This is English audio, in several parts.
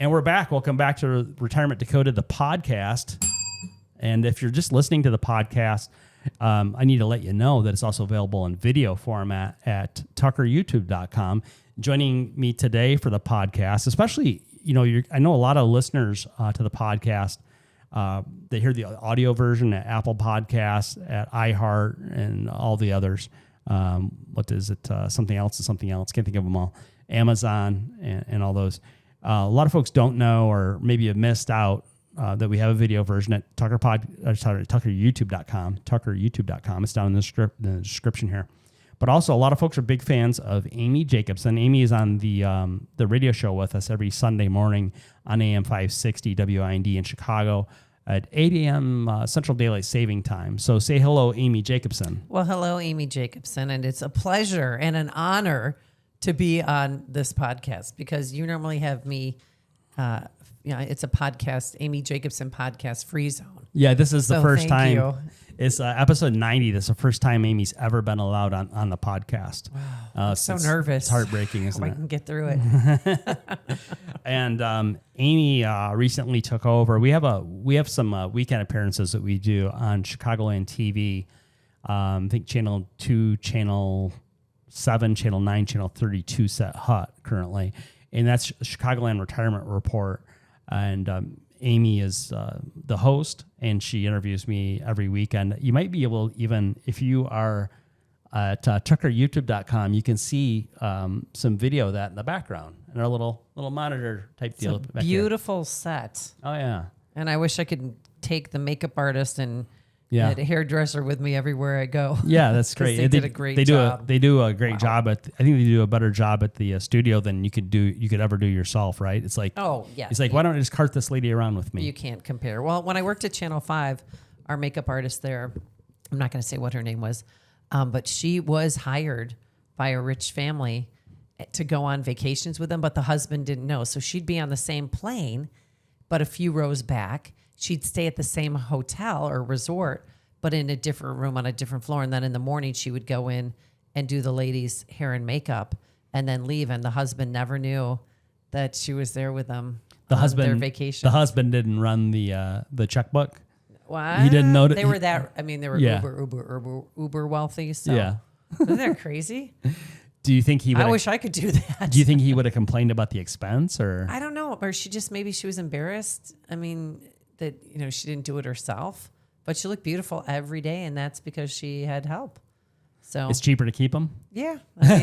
And we're back. Welcome back to Retirement Decoded, the podcast. And if you're just listening to the podcast, I need to let you know that it's also available in video format at tuckeryoutube.com. Joining me today for the podcast, especially, I know a lot of listeners to the podcast, they hear the audio version at Apple Podcasts, at iHeart, and all the others. What is it? Something else is something else. Can't think of them all. Amazon and all those. A lot of folks don't know, or maybe have missed out, that we have a video version at tuckeryoutube.com. Tuckeryoutube.com. It's down in the description here. But also, a lot of folks are big fans of Amy Jacobson. Amy is on the radio show with us every Sunday morning on AM 560 WIND in Chicago at 8 a.m. Central Daylight Saving Time. So say hello, Amy Jacobson. Well, hello, Amy Jacobson, and it's a pleasure and an honor to be on this podcast because you normally have me. It's a podcast, Amy Jacobson podcast, Free Zone. Yeah, this is the first time. You. It's episode 90. This is the first time Amy's ever been allowed on the podcast. Wow, I'm so nervous. It's heartbreaking, isn't it? I can get through it. And Amy recently took over. We have some weekend appearances that we do on Chicagoland TV. I think Channel 2, Channel 7, Channel 9, Channel 32 set HUT currently. And that's Chicagoland Retirement Report. And Amy is the host, and she interviews me every weekend. You might be able, even if you are at tuckeryoutube.com, you can see some video of that in the background and our little monitor type deal. Back beautiful set. Oh, yeah. And I wish I could take the makeup artist and the hairdresser with me everywhere I go. Yeah, that's great. They did a great job. They do a great job I think they do a better job at the studio than you could ever do yourself, right? It's like, oh yeah, it's like, why don't I just cart this lady around with me? You can't compare. Well, when I worked at Channel 5, our makeup artist there, I'm not going to say what her name was, but she was hired by a rich family to go on vacations with them, but the husband didn't know. So she'd be on the same plane, but a few rows back. She'd stay at the same hotel or resort, but in a different room on a different floor. And then in the morning, she would go in and do the ladies' hair and makeup and then leave. And the husband never knew that she was there with them on their vacation. The husband didn't run the checkbook. What? He didn't know. They were that. I mean, they were uber wealthy. So. Yeah. Isn't that crazy? Do you think he would? I wish I could do that. Do you think he would have complained about the expense, or? I don't know. Or maybe she was embarrassed. I mean, that, she didn't do it herself, but she looked beautiful every day. And that's because she had help. So it's cheaper to keep them. Yeah. I mean,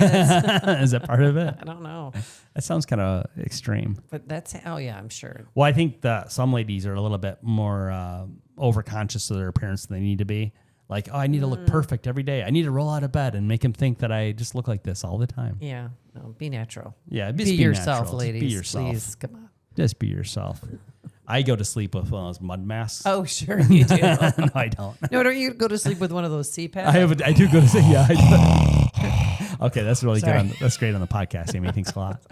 is that part of it? I don't know. That sounds kind of extreme. But I'm sure. Well, I think that some ladies are a little bit more overconscious of their appearance than they need to be. Like, oh, I need to look perfect every day. I need to roll out of bed and make him think that I just look like this all the time. Yeah. No, be natural. Yeah. Be yourself, natural. ladies. Be yourself. Please, come on. Just be yourself. I go to sleep with one of those mud masks. Oh, sure you do. No, I don't. No, don't you go to sleep with one of those CPAPs? I do go to sleep. Yeah. Okay, that's really good. That's great on the podcast, Amy. Thanks a lot.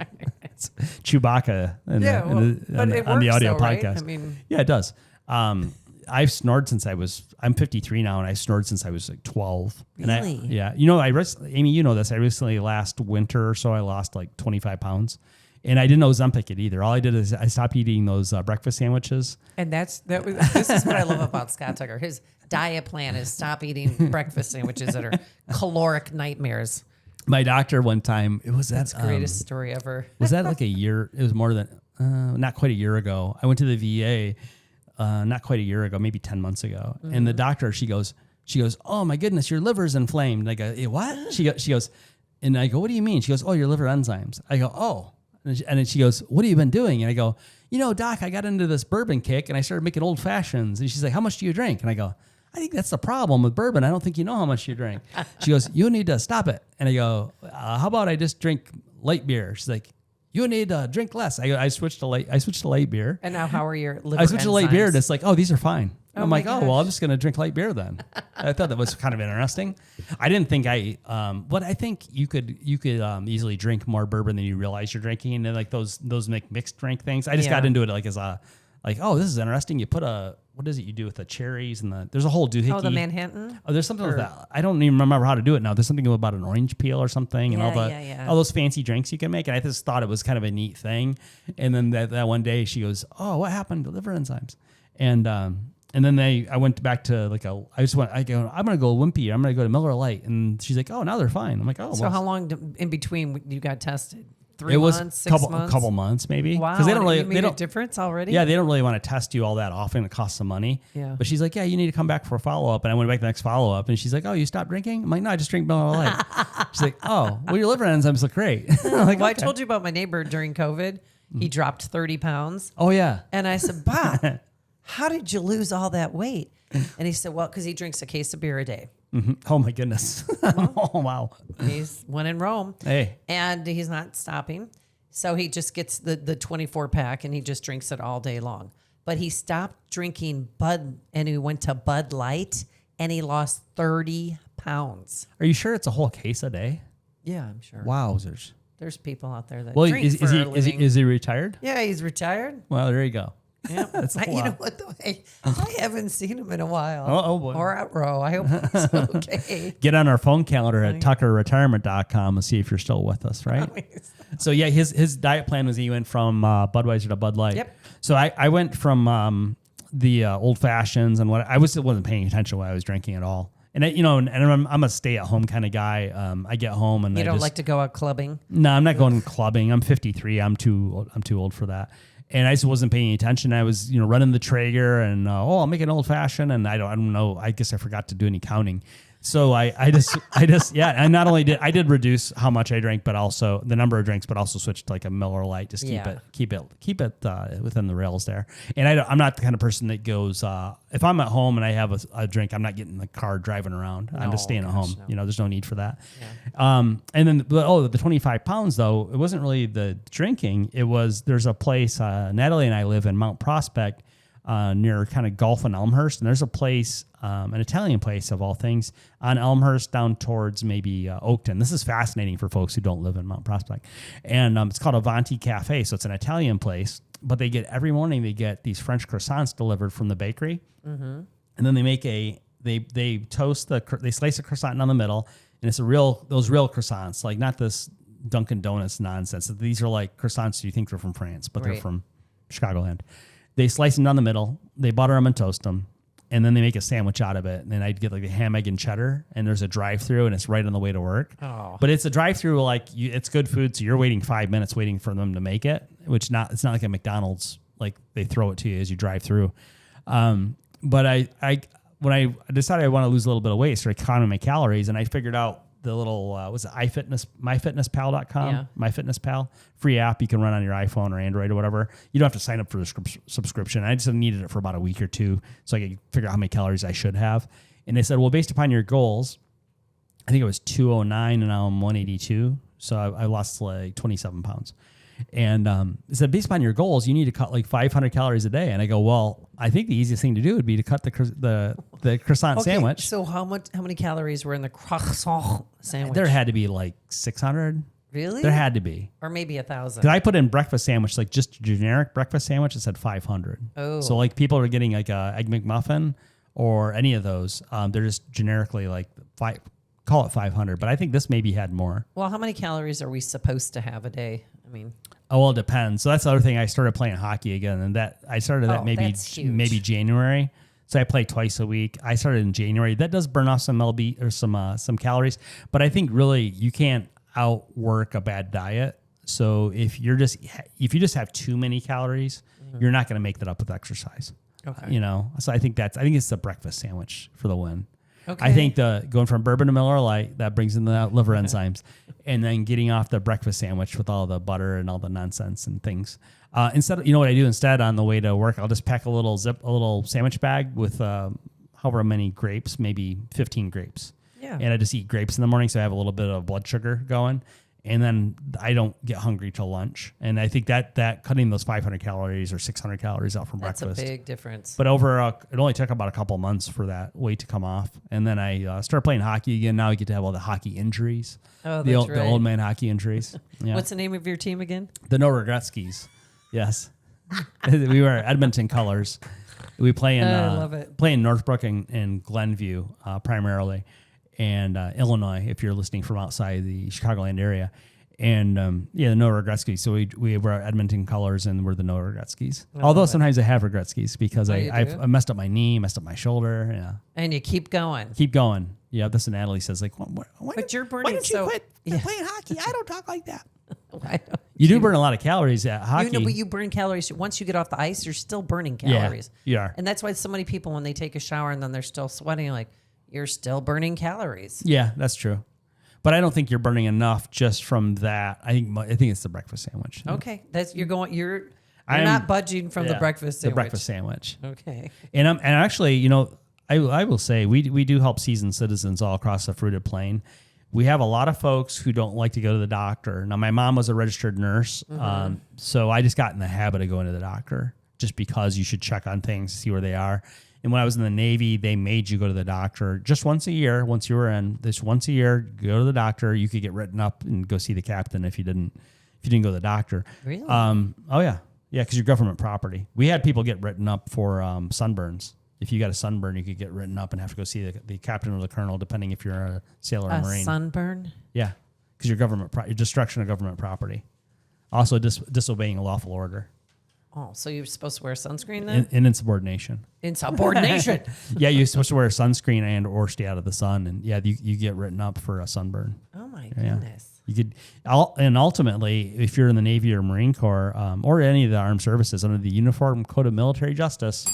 It's Chewbacca on the audio podcast. Right? I mean, yeah, it does. I've snored since I'm 53 now, and I snored since I was like 12. Really? Amy, you know this. I recently, last winter or so, I lost like 25 pounds. And I didn't Ozempic it either. All I did is I stopped eating those breakfast sandwiches. And this is what I love about Scott Tucker. His diet plan is stop eating breakfast sandwiches that are caloric nightmares. My doctor one time, that's the greatest story ever. Was that like a year? It was more than, not quite a year ago. I went to the VA, not quite a year ago, maybe 10 months ago. Mm-hmm. And the doctor, she goes, oh my goodness, your liver's inflamed. And I go, what? She goes, and I go, what do you mean? She goes, oh, your liver enzymes. I go, oh. And then she goes, what have you been doing? And I go, doc, I got into this bourbon kick and I started making old fashions. And she's like, how much do you drink? And I go, I think that's the problem with bourbon. I don't think you know how much you drink. She goes, you need to stop it. And I go, how about I just drink light beer? She's like, you need to drink less. I switched to light beer. And now how are your liver I switched to light beer and it's like, oh, these are fine. Oh, I'm like, well, I'm just going to drink light beer then. I thought that was kind of interesting. I didn't think but I think you could easily drink more bourbon than you realize you're drinking. And then like those make mixed drink things. I just got into it like this is interesting. You put a what is it you do with the cherries and there's a whole doohickey. Oh, the Manhattan? Oh, there's something with that. I don't even remember how to do it now. There's something about an orange peel or something and all those fancy drinks you can make. And I just thought it was kind of a neat thing. And then that one day she goes, oh, what happened to liver enzymes? And then I went back to I'm going to go Wimpy. I'm going to go to Miller Lite. And she's like, oh, now they're fine. I'm like, oh. So how long in between you got tested? 3 months, months, 6 months? A couple months maybe. Wow. Because they don't really, made a difference already? Yeah, they don't really want to test you all that often. It costs some money. Yeah. But she's like, yeah, you need to come back for a follow-up. And I went back to the next follow-up. And she's like, oh, you stopped drinking? I'm like, no, I just drink Miller Lite. She's like, oh, well, your liver enzymes look great. Like, I told you about my neighbor during COVID. He dropped 30 pounds. Oh, yeah. And I said, Bob, how did you lose all that weight? And he said, well, because he drinks a case of beer a day. Mm-hmm. Oh, my goodness. Oh, wow. He's one in Rome. Hey. And he's not stopping. So he just gets the 24 pack and he just drinks it all day long. But he stopped drinking Bud and he went to Bud Light and he lost 30 pounds. Are you sure it's a whole case a day? Yeah, I'm sure. Wowzers. There's people out there that drink is he retired? Yeah, he's retired. Well, there you go. Yeah, That's a you lot. know what though? I haven't seen him in a while. Oh boy. Or at Row. I hope he's okay. Get on our phone calendar at tuckerretirement.com and see if you're still with us, right? So yeah, his diet plan was he went from Budweiser to Bud Light. Yep. So I went from the old fashions and I wasn't paying attention to what I was drinking at all. And I'm a stay at home kind of guy. I get home and you don't like to go out clubbing. No, I'm not going clubbing. I'm 53. I'm too old for that. And I just wasn't paying attention. I was, running the Traeger and, I'll make an old fashioned. And I don't know. I guess I forgot to do any counting. So I just, yeah. And not only did I reduce how much I drank, but also the number of drinks, but also switched to like a Miller Lite. Just keep it within the rails there. And I'm not the kind of person that goes, if I'm at home and I have a drink, I'm not getting in the car driving around. I'm just staying at home. No. There's no need for that. Yeah. And then, the 25 pounds though, it wasn't really the drinking. It was, there's a place, Natalie and I live in Mount Prospect, near kind of Gulf and Elmhurst. And there's a place, an Italian place of all things, on Elmhurst down towards maybe Oakton. This is fascinating for folks who don't live in Mount Prospect. And it's called Avanti Cafe. So it's an Italian place, but every morning they get these French croissants delivered from the bakery. Mm-hmm. And then they make they toast they slice a croissant down the middle. And it's those real croissants, like not this Dunkin' Donuts nonsense. These are like croissants you think they're from France, but they're from Chicagoland. They slice them down the middle, they butter them and toast them, and then they make a sandwich out of it. And then I'd get like the ham, egg, and cheddar, and there's a drive-through, and it's right on the way to work. Oh. But it's a drive-through, it's good food, so you're waiting 5 minutes waiting for them to make it, it's not like a McDonald's, like they throw it to you as you drive through. But when I decided I want to lose a little bit of weight, started counting my calories, and I figured out the little, myfitnesspal.com, Yeah. MyFitnessPal, free app you can run on your iPhone or Android or whatever. You don't have to sign up for the subscription. I just needed it for about a week or two so I could figure out how many calories I should have. And they said, well, based upon your goals, I think it was 209 and now I'm 182. So I lost like 27 pounds. And it said, based upon your goals, you need to cut like 500 calories a day. And I go, well, I think the easiest thing to do would be to cut the croissant sandwich. So how many calories were in the croissant sandwich? There had to be like 600. Really? There had to be. Or maybe 1,000. Because I put in breakfast sandwich, like just generic breakfast sandwich, it said 500. Oh. So like people are getting like a Egg McMuffin or any of those. They're just generically like call it 500. But I think this maybe had more. Well, how many calories are we supposed to have a day? I mean... Oh, well, it depends. So that's the other thing. I started playing hockey again, and I started that maybe January. So I play twice a week. I started in January. That does burn off some LB or some calories, but I think really you can't outwork a bad diet. So if you just have too many calories, you're not going to make that up with exercise. Okay. So I think it's the breakfast sandwich for the win. Okay. I think going from bourbon to Miller Lite, that brings in the liver enzymes, and then getting off the breakfast sandwich with all the butter and all the nonsense and things. Instead, what I do instead on the way to work, I'll just pack a little sandwich bag with however many grapes, maybe 15 grapes. Yeah. And I just eat grapes in the morning, so I have a little bit of blood sugar going. And then I don't get hungry till lunch. And I think that cutting those 500 calories or 600 calories out from breakfast. That's a big difference. But it only took about a couple months for that weight to come off. And then I started playing hockey again. Now I get to have all the hockey injuries. Oh, the old man hockey injuries. Yeah. What's the name of your team again? The No Regret Skis. Yes. We were Edmonton Colors. We play in I love it. play in Northbrook and Glenview primarily, and Illinois. If you're listening from outside the Chicagoland area, and the Noah Gretzky. So we were Edmonton Colors, and we're the Noah Gretzky's. Although sometimes I have Gretzky's because I messed up my knee, messed up my shoulder. Yeah, and you keep going. Keep going. Yeah, that's what Natalie says. Like, but you're burning. Why don't you quit playing hockey? I don't talk like that. You do burn a lot of calories at hockey. But you burn calories. Once you get off the ice, you're still burning calories. Yeah, you are. And that's why so many people, when they take a shower and then they're still sweating, like, you're still burning calories. Yeah, that's true. But I don't think you're burning enough just from that. I think it's the breakfast sandwich. Okay, you're not budging from the breakfast sandwich. The breakfast sandwich. Okay. And actually, I will say we do help seasoned citizens all across the fruited plain. We have a lot of folks who don't like to go to the doctor. Now, my mom was a registered nurse, so I just got in the habit of going to the doctor just because you should check on things, see where they are. And when I was in the Navy, they made you go to the doctor just once a year. Once you were in, this once a year, go to the doctor. You could get written up and go see the captain if you didn't go to the doctor. Really? Oh yeah, because you're government property. We had people get written up for sunburns. If you got a sunburn, you could get written up and have to go see the captain or the colonel, depending if you're a sailor or Marine. Sunburn? Yeah, because you're destruction of government property. Also, disobeying a lawful order. Oh, so you're supposed to wear sunscreen then? In insubordination. Insubordination. Yeah, you're supposed to wear sunscreen or stay out of the sun, and you get written up for a sunburn. Oh my goodness. You could, and ultimately, if you're in the Navy or Marine Corps or any of the armed services under the Uniform Code of Military Justice,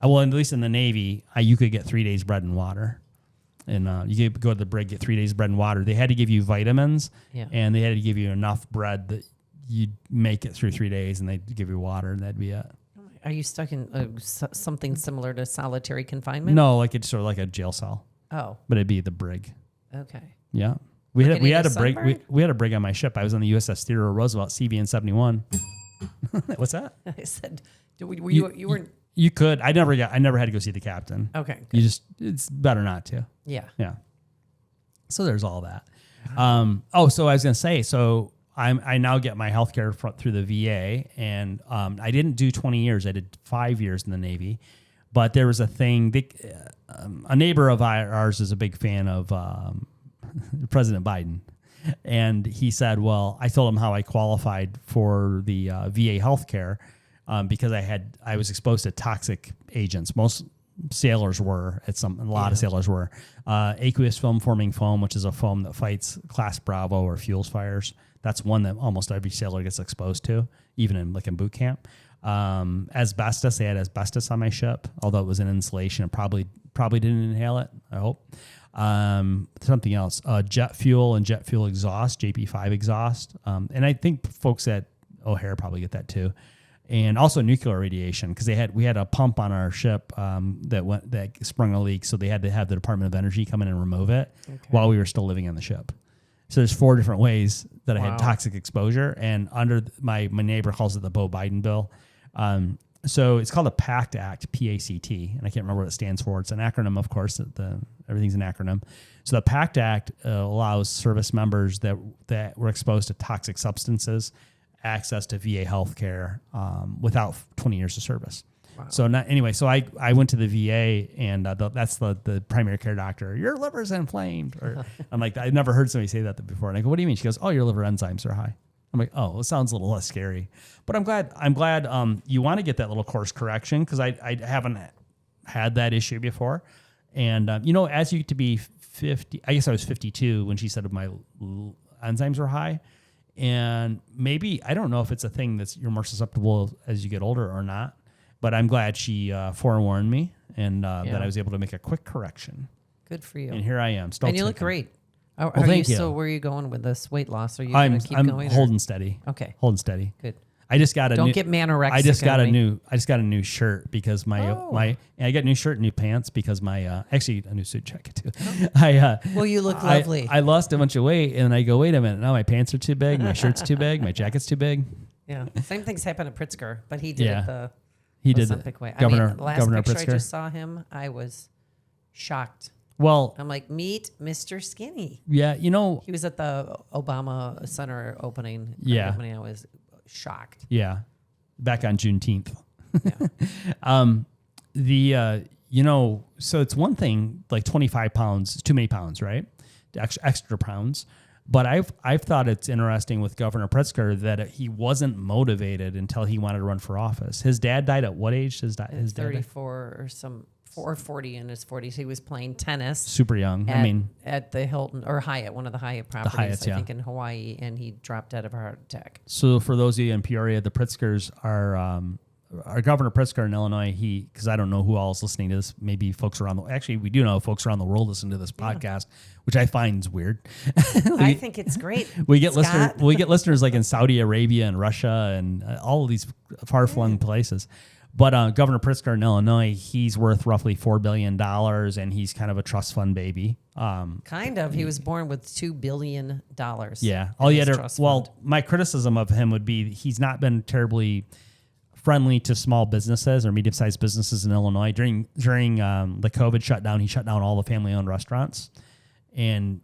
well, at least in the Navy, you could get 3 days bread and water. And you could go to the brig, get 3 days bread and water. They had to give you vitamins, and they had to give you enough bread that you'd make it through 3 days, and they'd give you water, and that'd be it. Are you stuck in something similar to solitary confinement? No, like it's sort of like a jail cell. Oh. But it'd be the brig. Okay. Yeah. We had a brig. We had a brig on my ship. I was on the USS Theodore Roosevelt CVN 71. What's that? I said, you weren't. You could. I never had to go see the captain. Okay. Good. It's better not to. Yeah. Yeah. So there's all that. So I was gonna say, I now get my health care through the VA, and I didn't do 20 years. I did 5 years in the Navy, but there was a thing. A neighbor of ours is a big fan of President Biden, and he said, "Well, I told him how I qualified for the VA health care because I was exposed to toxic agents. Most sailors were a lot of sailors were aqueous film forming foam, which is a foam that fights class Bravo or fuels fires. That's one that almost every sailor gets exposed to, even in boot camp. Asbestos, they had asbestos on my ship, although it was in insulation. It probably didn't inhale it, I hope. Something else, jet fuel and jet fuel exhaust, JP5 exhaust. And I think folks at O'Hare probably get that too. And also nuclear radiation, because we had a pump on our ship that sprung a leak, so they had to have the Department of Energy come in and remove it while we were still living on the ship. So there's 4 different ways that I had toxic exposure, and under my neighbor calls it the Beau Biden bill. So it's called the PACT Act, P-A-C-T, and I can't remember what it stands for. It's an acronym, of course. Everything's an acronym. So the PACT Act allows service members that were exposed to toxic substances access to VA health care without 20 years of service. Wow. So I went to the VA, and that's the primary care doctor. Your liver's inflamed. Or I'm like, I've never heard somebody say that before. And I go, what do you mean? She goes, oh, your liver enzymes are high. I'm like, oh, it sounds a little less scary. But I'm glad you want to get that little course correction, because I haven't had that issue before. And, as you get to be 50, I guess I was 52 when she said my enzymes were high. And maybe, I don't know if it's a thing you're more susceptible as you get older or not, but I'm glad she forewarned me and that I was able to make a quick correction. Good for you. And here I am. And you look great. Thank you. So where are you going with this weight loss? Are you going to keep going? I'm holding steady. Okay. Holding steady. Good. I just got Don't get manorexic. I just got a new shirt because I got a new shirt and new pants because actually a new suit jacket too. Well, you look lovely. I lost a bunch of weight, and I go, wait a minute, now my pants are too big, my shirt's too big, my jacket's too big. Yeah. Same things happened at Pritzker, but he did it the Olympic way. Governor last picture Pritzker. I just saw him, I was shocked. Well, I'm like, meet Mr. Skinny. Yeah, he was at the Obama Center opening. Yeah. Opening. I was shocked. Yeah. back on Juneteenth. Yeah. So it's one thing, like 25 pounds, too many pounds, right? Extra pounds. But I've thought it's interesting with Governor Pritzker that he wasn't motivated until he wanted to run for office. His dad died at what age? His dad 34 or 40 in his 40s. He was playing tennis. Super young. At the Hilton or Hyatt, one of the Hyatt properties, Hyatts, I think in Hawaii, and he dropped out of a heart attack. So for those of you in Peoria, the Pritzkers are our Governor Pritzker in Illinois. Because I don't know who all is listening to this. Maybe folks around actually we do know folks around the world listen to this podcast, which I find is weird. I think it's great. We get listeners like in Saudi Arabia and Russia and all of these far-flung places. But Governor Pritzker in Illinois, he's worth roughly $4 billion, and he's kind of a trust fund baby. He was born with $2 billion. Yeah. My criticism of him would be he's not been terribly friendly to small businesses or medium-sized businesses in Illinois. During the COVID shutdown, he shut down all the family-owned restaurants. And,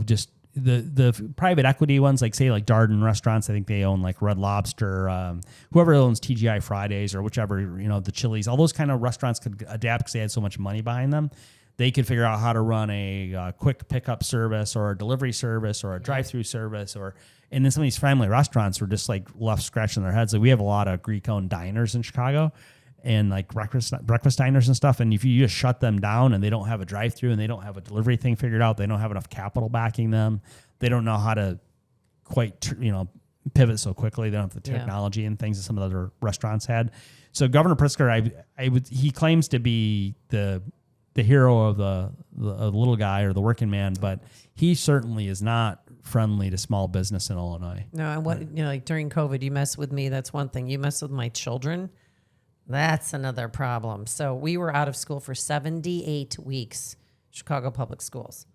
just the private equity ones, like Darden restaurants, I think they own like Red Lobster, whoever owns TGI Fridays or whichever, the Chili's, all those kind of restaurants could adapt because they had so much money behind them. They could figure out how to run a quick pickup service or a delivery service or a drive-through service and then some of these family restaurants were just like left scratching their heads. Like we have a lot of Greek-owned diners in Chicago and like breakfast diners and stuff. And if you just shut them down and they don't have a drive-through and they don't have a delivery thing figured out, they don't have enough capital backing them. They don't know how to quite, pivot so quickly. They don't have the technology and things that some of the other restaurants had. So Governor Pritzker, he claims to be the hero of the little guy or the working man, but he certainly is not friendly to small business in Illinois. No, and like during COVID, you mess with me. That's one thing. You mess with my children. That's another problem. So we were out of school for 78 weeks, Chicago Public Schools.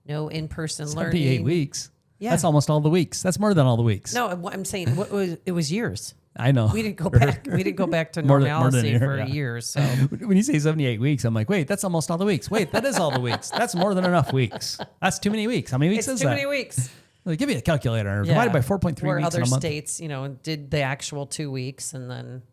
No in-person learning. 78 weeks? Yeah. That's almost all the weeks. That's more than all the weeks. No, I'm saying it was years. I know. We didn't go back. We didn't go back to normalcy for years. So when you say 78 weeks, I'm like, wait, that's almost all the weeks. Wait, that is all the weeks. That's more than enough weeks. That's too many weeks. How many weeks is that? Too many weeks. Like, give me a calculator. Divided by 4.3 weeks Where other in a month. states, did the actual 2 weeks and then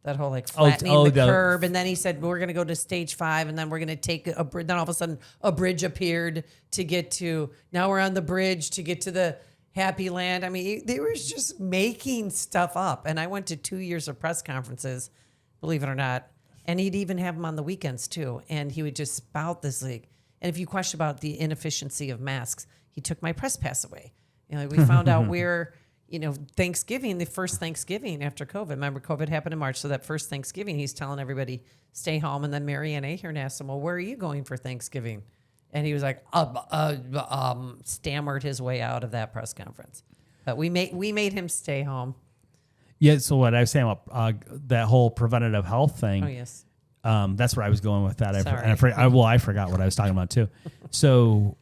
that whole like flattening the curve. And then he said, we're going to go to stage 5 and then we're going to take a bridge. Then all of a sudden a bridge appeared to get to, now we're on the bridge to get to the Happy Land. I mean, they were just making stuff up. And I went to 2 years of press conferences, believe it or not. And he'd even have them on the weekends too. And he would just spout this like, and if you question about the inefficiency of masks, he took my press pass away. We found out where, Thanksgiving, the first Thanksgiving after COVID. Remember, COVID happened in March. So that first Thanksgiving, he's telling everybody, stay home. And then Marianne Ahern asked him, well, where are you going for Thanksgiving? And he was like, stammered his way out of that press conference. But we made him stay home. Yeah. So what I was saying about that whole preventative health thing. Oh, yes. That's where I was going with that. Sorry. I forgot what I was talking about too. So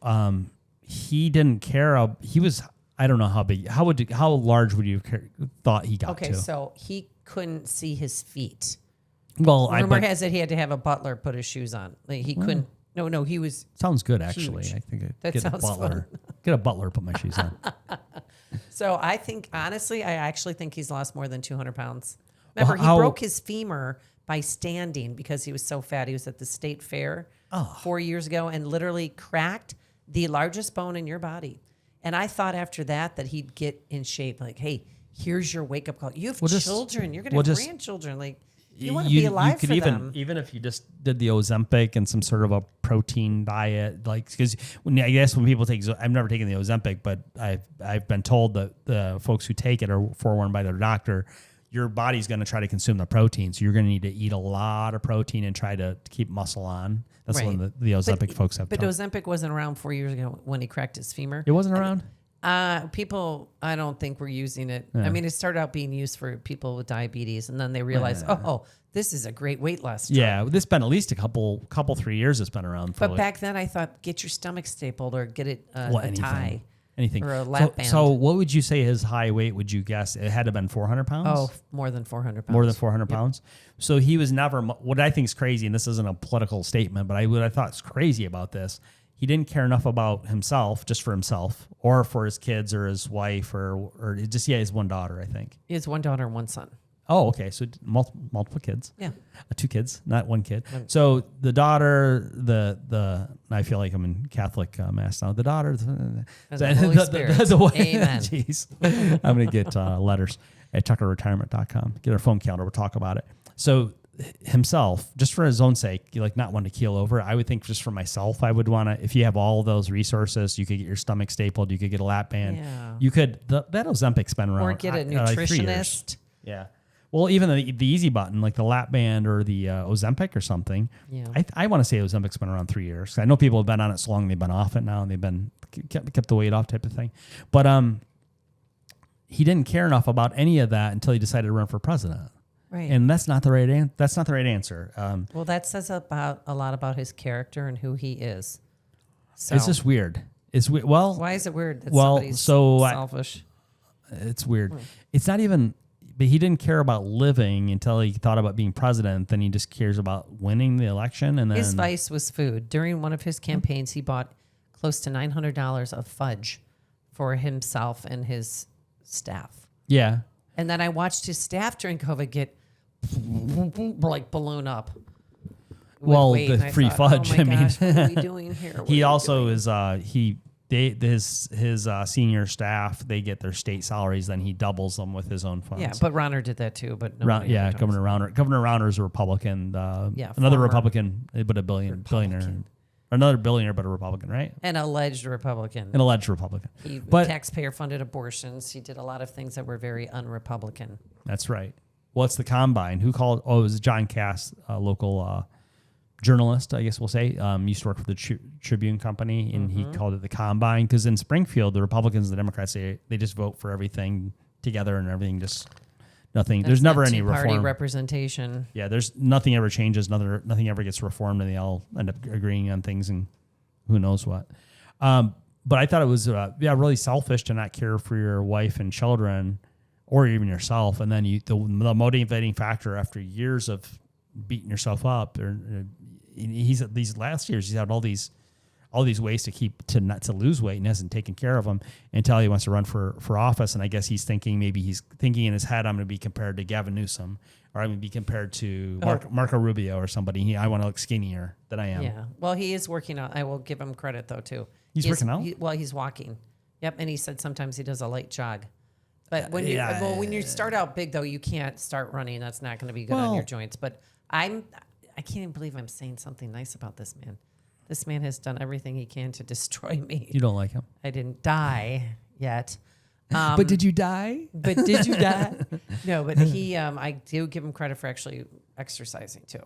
he didn't care. He was, I don't know how big, how large would you have thought he got to? Okay, so he couldn't see his feet. Well, rumor has it he had to have a butler put his shoes on. Like he couldn't. No, he was. Sounds good, actually. Huge. I think That get sounds a butler. fun. Get a butler, put my shoes on. So I think, honestly, I actually think he's lost more than 200 pounds. Remember, he broke his femur by standing because he was so fat. He was at the state fair 4 years ago and literally cracked the largest bone in your body. And I thought after that he'd get in shape. Like, hey, here's your wake up call. You have children. You're going to have grandchildren. Like, you want to be alive for them. Even if you just did the Ozempic and some sort of a protein diet, like, because when people take, I've never taken the Ozempic, but I've been told that the folks who take it are forewarned by their doctor, your body's going to try to consume the protein. So you're going to need to eat a lot of protein and try to keep muscle on. That's right. What the Ozempic folks have. But Ozempic wasn't around 4 years ago when he cracked his femur. It wasn't around? People, I don't think were using it. Yeah. I mean, it started out being used for people with diabetes, and then they realized, this is a great weight loss drug. Yeah, this been at least a couple 3 years it's been around. But back then, I thought, get your stomach stapled or get it a tie. Anything. Or a lap band. So what would you say his high weight, would you guess? It had to have been 400 pounds? Oh, more than 400 pounds. More than 400 pounds? So he was never, what I think is crazy, and this isn't a political statement, but what I thought is crazy about this, he didn't care enough about himself, just for himself, or for his kids or his wife, or just, his one daughter, I think. He has one daughter and one son. Oh, okay. So multiple kids. Yeah. 2 kids, not 1 kid. So the daughter, I feel like I'm in Catholic mass now. The daughter, the Holy Spirit. Amen. Jeez. I'm going to get letters at tuckerretirement.com. Get our phone calendar. We'll talk about it. So himself, just for his own sake, like not want to keel over. I would think just for myself, I would want to, if you have all those resources, you could get your stomach stapled. You could get a lap band. Yeah. You could, that Ozempic's been around. Or get a like 3 years. nutritionist. Yeah. Well, even the easy button, like the lap band or the Ozempic or something. Yeah. I want to say Ozempic's been around 3 years. I know people have been on it so long they've been off it now and they've been kept the weight off type of thing. But he didn't care enough about any of that until he decided to run for president. Right. And that's not the right answer. Well, that says a lot about his character and who he is. So It's just weird. It's well. why is it weird that well, somebody's so selfish? It's weird. It's not even. But he didn't care about living until he thought about being president. Then he just cares about winning the election. And then His vice was food. During one of his campaigns, he bought close to $900 of fudge for himself and his staff. Yeah. And then I watched his staff during COVID get like balloon up. with Well, weight, the and I free thought, fudge. Oh my I mean, gosh, what are we doing here? What are he we also doing? is his senior staff. They get their state salaries. Then he doubles them with his own funds. Yeah, but Rauner did that too. But Governor Rauner. Governor Rauner is a Republican. Yeah, another former Republican, but a billionaire. Another billionaire, but a Republican, right? An alleged Republican. An alleged Republican. He But taxpayer-funded abortions. He did a lot of things that were very un-Republican. that's right. What's the combine? Who called? Oh, it was John Cass, a local journalist, I guess we'll say. Used to work for the Tribune Company, and he called it the combine because in Springfield, the Republicans and the Democrats, they just vote for everything together and everything just nothing. There's never any two-party reform. representation. Yeah, there's nothing ever changes. Nothing ever gets reformed, and they all end up agreeing on things and who knows what. But I thought it was really selfish to not care for your wife and children, or even yourself. And then the motivating factor after years of beating yourself up, these last years he's had all these ways to lose weight and hasn't taken care of them until he wants to run for office. And I guess he's thinking in his head, I'm going to be compared to Gavin Newsom, or I'm going to be compared to Marco Rubio or somebody. I want to look skinnier than I am. Yeah. Well, he is working out. I will give him credit though too. He's working out? He's walking. Yep. And he said sometimes he does a light jog. But when you start out big though, you can't start running. That's not going to be good on your joints. But I can't even believe I'm saying something nice about this man. This man has done everything he can to destroy me. You don't like him? I didn't die yet. But did you die? But did you die? No, but I do give him credit for actually exercising too.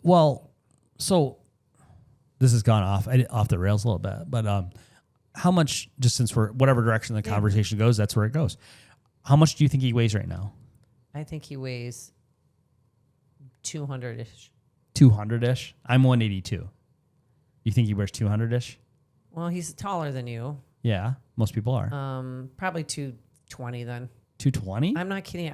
Well, so this has gone off the rails a little bit, but how much, just since we're whatever direction the conversation goes, that's where it goes. How much do you think he weighs right now? I think he weighs 200-ish. 200-ish? I'm 182. You think he wears 200-ish? Well, he's taller than you. Yeah, most people are. Probably 220 then. 220? I'm not kidding.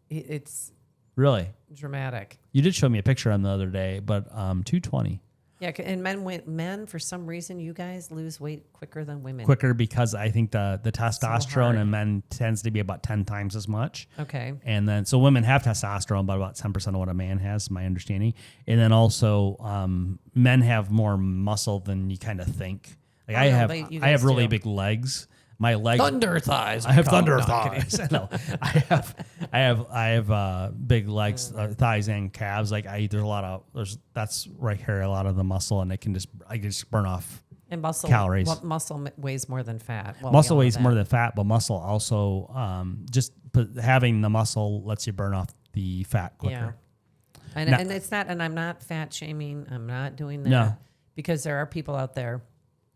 It's really dramatic. You did show me a picture on the other day, but 220. Yeah, and men for some reason, you guys lose weight quicker than women. Quicker because I think the testosterone So in men tends to be about 10 times as much. Okay. And then, so women have testosterone, but about 10% of what a man has, my understanding. And then also, men have more muscle than you kind of think. Like I have really big legs. My legs, thunder thighs. I have thunder thighs. No, I have big legs, thighs and calves. Like that's where I carry a lot of the muscle, and I just burn off and muscle calories. Muscle weighs more than fat. Well, muscle weighs more than fat, but muscle also having the muscle lets you burn off the fat quicker. Yeah, and it's not. And I'm not fat shaming. I'm not doing that. No, because there are people out there,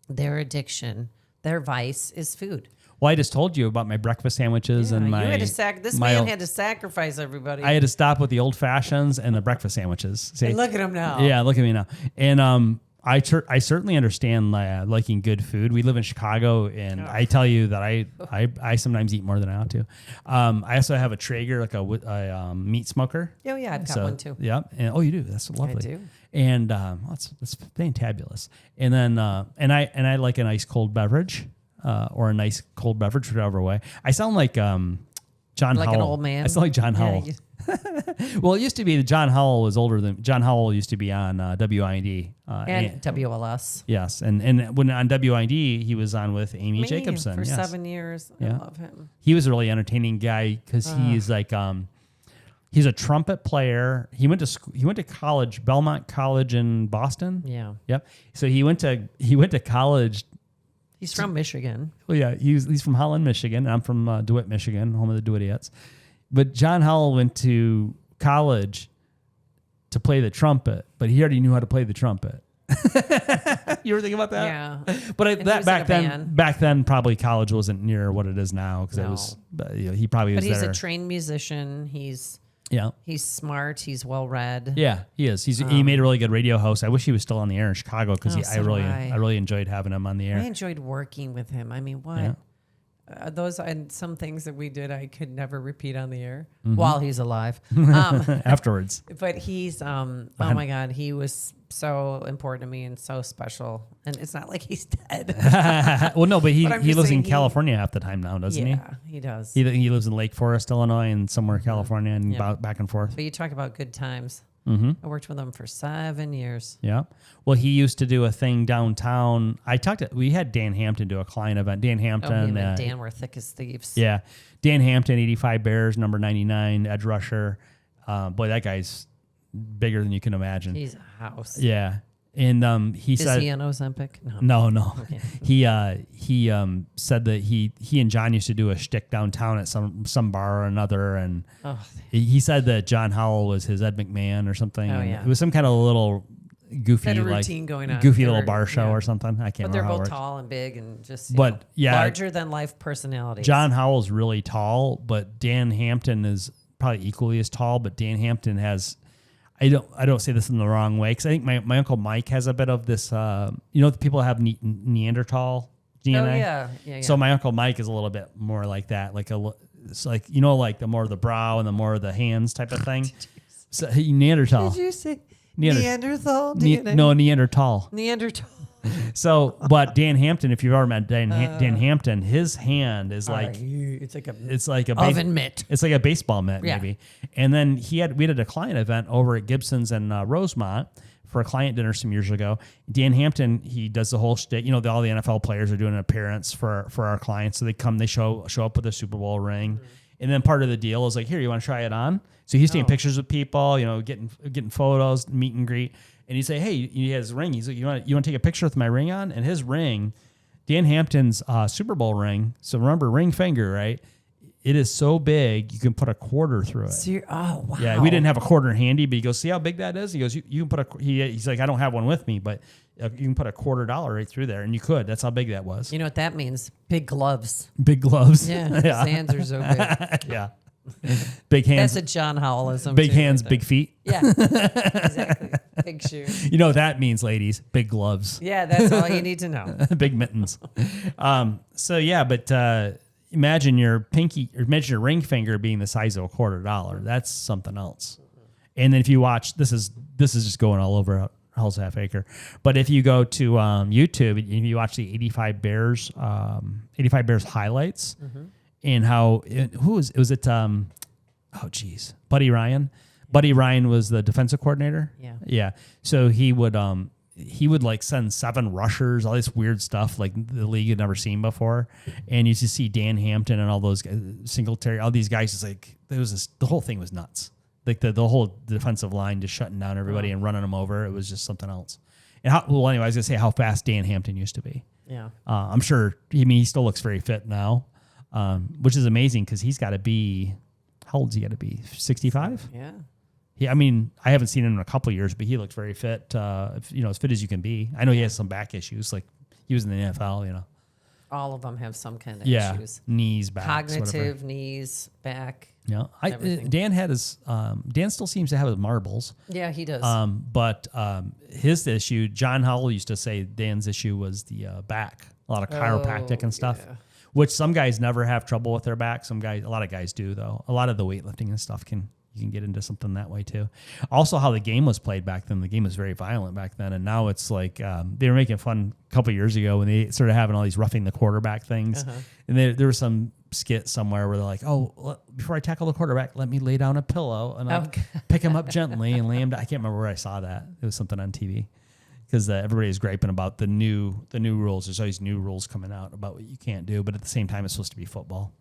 their addiction, their vice is food. Well, I just told you about my breakfast sandwiches and my. You had to this man had to sacrifice everybody. I had to stop with the old fashions and the breakfast sandwiches. See, and look at him now. Yeah, look at me now. And I certainly understand liking good food. We live in Chicago, and I tell you that I sometimes eat more than I ought to. I also have a Traeger, like a meat smoker. Oh yeah, I've got one too. Yeah, and you do. That's lovely. I do. And that's fantabulous. And then and I like a nice cold beverage, or a nice cold beverage, whatever way. I sound like John like Howell. an old man. I sound like John Howell. Well, it used to be that John Howell was older than John Howell used to be on WIND and WLS. Yes, and when on WIND he was on with Amy Jacobson for yes. 7 years. I love him. He was a really entertaining guy because he's like he's a trumpet player. He went to college, Belmont College in Boston. Yeah. Yep. So he went to college. He's from Michigan. Well, yeah, he's from Holland, Michigan. And I'm from DeWitt, Michigan, home of the DeWittiets. But John Howell went to college to play the trumpet, but he already knew how to play the trumpet. You ever think about that? Yeah. But back then, probably college wasn't near what it is now because it was. He probably was. But he's there. a trained musician. He's smart. He's well read. Yeah, he is. He made a really good radio host. I wish he was still on the air in Chicago because I really enjoyed having him on the air. I enjoyed working with him. I mean, what? Yeah. Those and some things that we did, I could never repeat on the air while he's alive. Afterwards, but he's oh my God, he was so important to me and so special. And it's not like he's dead. Well, no, but he lives in California half the time now, doesn't he? Yeah, he does. He lives in Lake Forest, Illinois, and somewhere California, and back and forth. But you talk about good times. I worked with him for 7 years. Yeah. Well, he used to do a thing downtown. We had Dan Hampton do a client event. Dan Hampton. Him and Dan were thick as thieves. Yeah. Dan Hampton, 85 Bears, number 99, edge rusher. Boy, that guy's bigger than you can imagine. He's a house. Yeah. And he said, "Is he on Ozempic?" No. Okay. He said that he and John used to do a shtick downtown at some bar or another, and he said that John Howell was his Ed McMahon or something. Oh, yeah. It was some kind of little goofy routine going on. Goofy little bar show or something. I can't remember. But they're how it both works. tall and big and just larger than life personalities. John Howell's really tall, but Dan Hampton is probably equally as tall. But Dan Hampton has. I don't say this in the wrong way because I think my Uncle Mike has a bit of this. People have Neanderthal DNA. Oh yeah. So my Uncle Mike is a little bit more like that, like it's like like the more of the brow and the more of the hands type of thing. So Neanderthal. Did you say Neanderthal DNA? No, Neanderthal. Neanderthal. So, but Dan Hampton, if you've ever met Dan Hampton, his hand is like it's like a oven mitt. It's like a baseball mitt, maybe. And then we did a client event over at Gibson's in Rosemont for a client dinner some years ago. Dan Hampton, he does the whole shtick. All the NFL players are doing an appearance for our clients, so they show up with a Super Bowl ring, and then part of the deal is like, here, you want to try it on? So he's taking pictures with people, getting photos, meet and greet. And you say, hey, he has a ring. He's like, you want to take a picture with my ring on? And his ring, Dan Hampton's Super Bowl ring. So remember, ring finger, right? It is so big you can put a quarter through it. Oh wow! Yeah, we didn't have a quarter handy, but he goes, see how big that is? He goes, you can put he's like, I don't have one with me, but you can put a $quarter right through there, and you could. That's how big that was. You know what that means? Big gloves. Big gloves. Yeah, his hands are so big. Yeah. Big hands. That's a John Howellism. Big hands, big feet. Yeah, exactly. Big shoes. You know what that means, ladies? Big gloves. Yeah, that's all you need to know. Big mittens. But imagine your ring finger being the size of a $quarter. That's something else. And then if you watch, this is just going all over Hell's Half Acre. But if you go to YouTube and you watch the 85 Bears highlights. And Buddy Ryan. Buddy Ryan was the defensive coordinator. Yeah. So he would like send 7 rushers, all this weird stuff like the league had never seen before. And you just see Dan Hampton and all those guys, Singletary, all these guys. It's like the whole thing was nuts. Like the whole defensive line just shutting down everybody and running them over. It was just something else. And anyway, I was gonna say how fast Dan Hampton used to be. Yeah. I'm sure. He still looks very fit now. Which is amazing because he's got to be, how old is he got to be? 65? Yeah. I haven't seen him in a couple of years, but he looks very fit, as fit as you can be. I know he has some back issues, like he was in the NFL, All of them have some kind of issues. Knees, back, cognitive, knees, back. Yeah. Dan still seems to have his marbles. Yeah, he does. But his issue, John Howell used to say Dan's issue was the back, a lot of chiropractic and stuff. Yeah. Which some guys never have trouble with their back. A lot of guys do though. A lot of the weightlifting and stuff you can get into something that way too. Also, how the game was played back then. The game was very violent back then, and now it's like they were making fun a couple of years ago when they started having all these roughing the quarterback things. And there were some skit somewhere where they're like, "Oh, before I tackle the quarterback, let me lay down a pillow and I'll pick him up gently and lay him down." I can't remember where I saw that. It was something on TV because everybody is griping about the new rules. There's always new rules coming out about what you can't do, but at the same time, it's supposed to be football.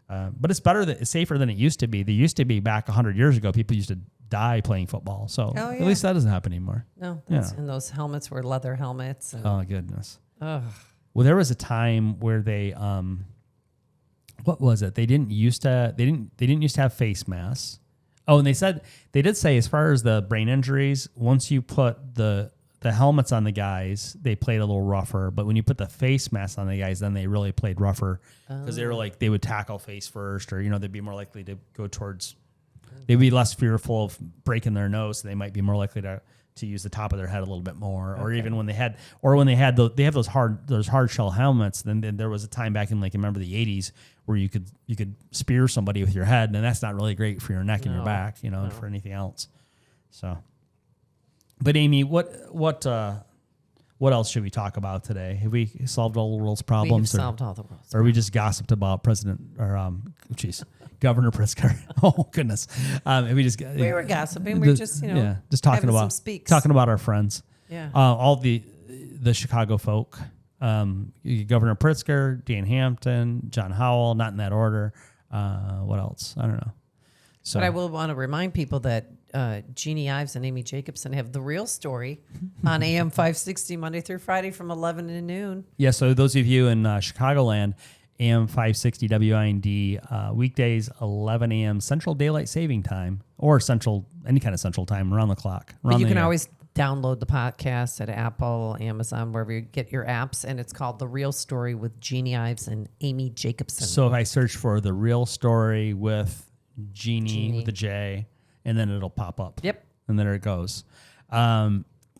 But it's better it's safer than it used to be. There used to be back 100 years ago, people used to die playing football. So at least that doesn't happen anymore. No, and those helmets were leather helmets. And, oh goodness. Ugh. Well, there was a time where they, what was it? They didn't used to have face masks. Oh, and they did say as far as the brain injuries, once you put the helmets on the guys, they played a little rougher. But when you put the face masks on the guys, then they really played rougher because they were like, they would tackle face first, or, they'd be more likely to go towards, they'd be less fearful of breaking their nose. So they might be more likely to use the top of their head a little bit more, or even when they have those hard shell helmets. Then there was a time back in remember the 80s where you could spear somebody with your head, and that's not really great for your neck and your back, for anything else. So, but Amy, what else should we talk about today? Have we solved all the world's problems? We've solved all the world's problems. Or we just gossiped about Governor Pritzker. Oh goodness, we were gossiping. We're just just talking about our friends. Yeah, all the Chicago folk. Governor Pritzker, Dan Hampton, John Howell, not in that order. What else? I don't know. So, but I will want to remind people that Jeannie Ives and Amy Jacobson have The Real Story on AM 560 Monday through Friday from 11 to noon. Yeah, so those of you in Chicagoland, AM 560 WIND, weekdays 11 a.m. Central Daylight Saving Time, or any kind of central time, around the clock. But you can always download the podcast at Apple, Amazon, wherever you get your apps, and it's called The Real Story with Jeannie Ives and Amy Jacobson. So if I search for The Real Story with Jeannie with a J, and then it'll pop up. Yep. And there it goes.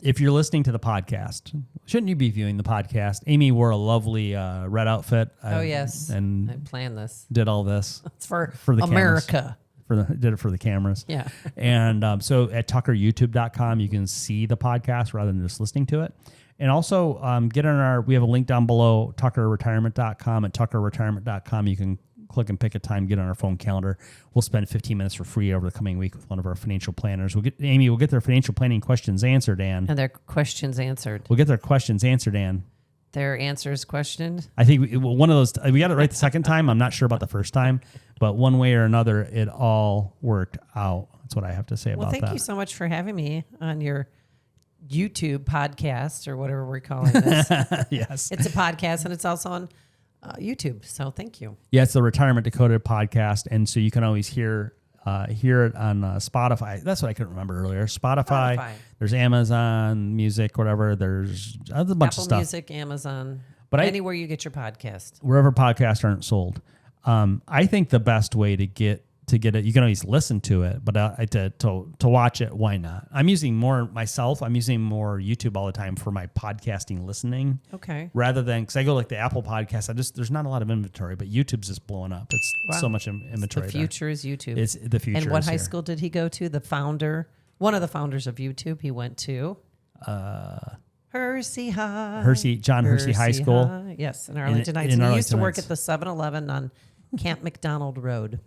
If you're listening to the podcast, shouldn't you be viewing the podcast? Amy wore a lovely red outfit. Yes. And I planned this. Did all this. It's for the America. Did it for the cameras. Yeah. And so at tuckeryoutube.com, you can see the podcast rather than just listening to it. And also we have a link down below, tuckerretirement.com. At tuckerretirement.com, you can click and pick a time, get on our phone calendar. We'll spend 15 minutes for free over the coming week with one of our financial planners. We'll get their financial planning questions answered, Ann. And their questions answered. We'll get their questions answered, Ann. Their answers questioned? I think one of those, we got it right the second time. I'm not sure about the first time, but one way or another, it all worked out. That's what I have to say about that. Well, thank you so much for having me on your YouTube podcast, or whatever we're calling this. Yes. It's a podcast, and it's also on YouTube. So thank you. Yeah, it's the Retirement Decoded podcast. And so you can always hear it on Spotify. That's what I couldn't remember earlier. Spotify. There's Amazon Music, whatever. There's a bunch Apple of stuff. Music, Amazon, but anywhere you get your podcast. Wherever podcasts aren't sold. I think the best way to get it, you can always listen to it, but to watch it, why not? I'm using more YouTube all the time for my podcasting listening. Okay. Rather than, because I go like the Apple podcast, there's not a lot of inventory, but YouTube's just blowing up. It's so much inventory. The future is YouTube. It's the future. And what high school did he go to? One of the founders of YouTube, he went to Hersey High. John Hersey High School. Yes, in Arlington Heights. And he used to work at the 7-Eleven on Camp McDonald Road.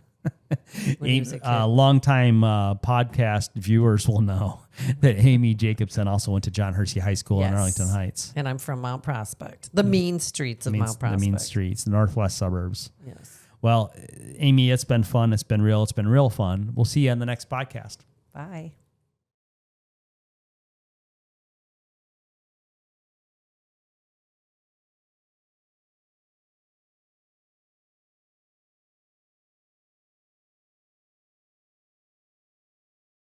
Longtime podcast viewers will know that Amy Jacobson also went to John Hersey High School in Arlington Heights. And I'm from Mount Prospect, the mean streets of Mount Prospect. The mean streets, the northwest suburbs. Yes. Well, Amy, it's been fun. It's been real. It's been real fun. We'll see you on the next podcast. Bye.